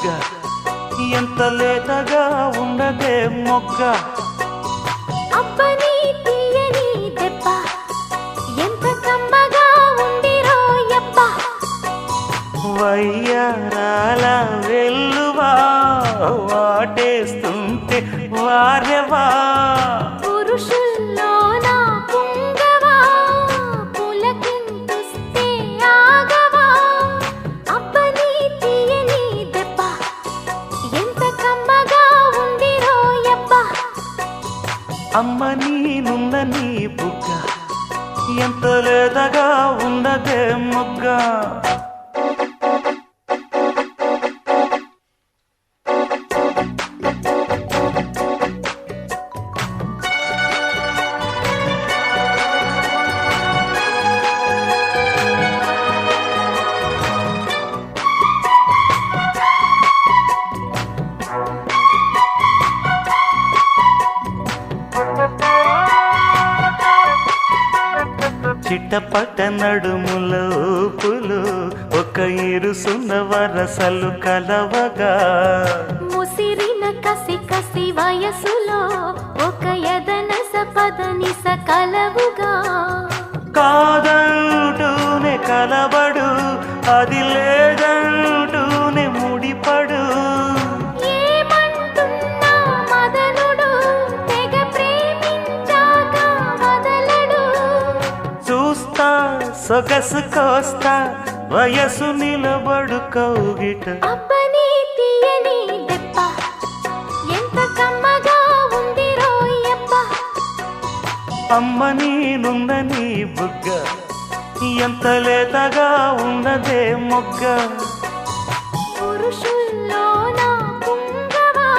బుగ్గ ఎంత లేతగా ఉన్నదే మొగ్గ అబ్బని తీయని దెబ్బ ఎంత కమ్మగా ఉందిరో యబ్బ వయ్యారాల వెల్లువా వాటేస్తుంటే వారెవా పురుషుల్లోన పుంగవా పులకింతుస్తే ఆగవా అబ్బని తీయని దెబ్బ ఎంత కమ్మగా ఉందిరో యబ్బ అమ్మ నీనున్న నీ బుగ్గ ఎంత లేతగా ఉన్నదే మొగ్గ చిట్టపట నడుముల ఊపులు ఒక ఇరుసున్న వరసలు కలవగా ముసిరిన కసి కసి వయసులో ఒక యదనస పదనిస కలవుగా కాదంటూనే కలబడు అది లేదంటూనే ముడిపడు ఏమంటున్నా మదనుడు తెగ ప్రేమించాక వదలడు చూస్తా సొగసు కోస్తా వయసు నిలబడు కౌగిట అబ్బని తీయని దెబ్బ ఎంత కమ్మగా ఉంది రోయబ్బ అమ్మ నీనున్న నీ బుగ్గ ఎంత లేతగా ఉన్నదే మొగ్గ పురుషుల్లోన పుంగవా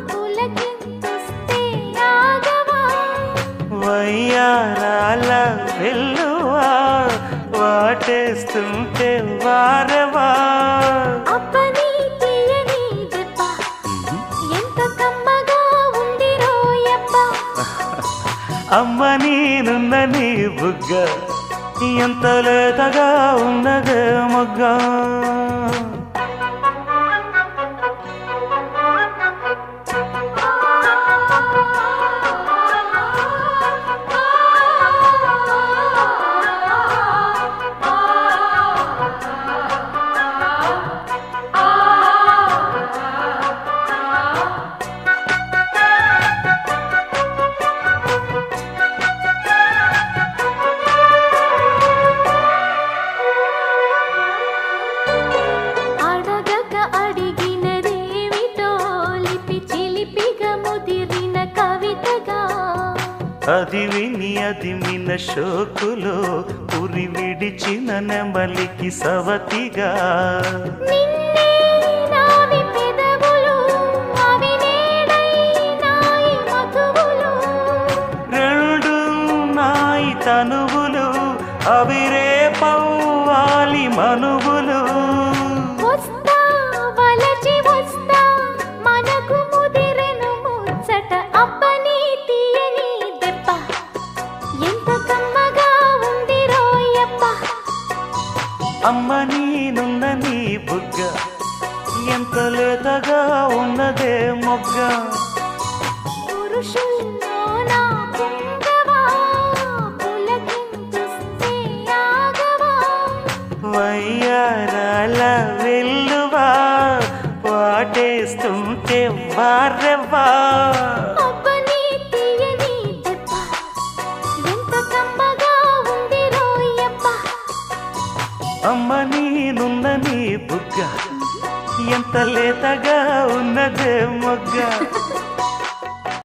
పులకింతుస్తే ఆగవా వయ్యారాల వెల్లువా వాటేస్తుంటే వారెవా అబ్బని తీయని దెబ్బ ఎంత కమ్మగా ఉంది రోయబ్బ అమ్మ నీనున్న నీ బుగ్గ ఎంత లేతగా ఉన్నదే మొగ్గ అడగక అడిగినదేమిటో లిపి చిలిపిగా ముదిరిన కవితగా అది విని అది మిన షోకులో ఉరి విడిచిన నెమలికి సవతిగా నిన్నే నావి పెదవులు అవి నేడై నాయి మధువులు రెండు నాయి తనువులు అవి రేపవ్వాలి మనువులు వస్తా వలచి వస్తా మనకు ముదిరెను ముచ్చట అబ్బని తీయని దెబ్బ ఎంత కమ్మగా ఉంది రోయబ్బ అమ్మ నీనున్న నీ బుగ్గ ఎంత లేతగా ఉన్నదే మొగ్గ పురుషుల్లోన పుంగవా పులకింతుస్తే ఆగవా వయ్యారాల వెల్లువా వాటేస్తుంటే వారెవా అబ్బని తీయని దెబ్బ ఎంత కమ్మగా ఉంది రోయబ్బ అమ్మ నీనున్న నీ బుగ్గ ఎంత లేతగా ఉన్నదే మొగ్గ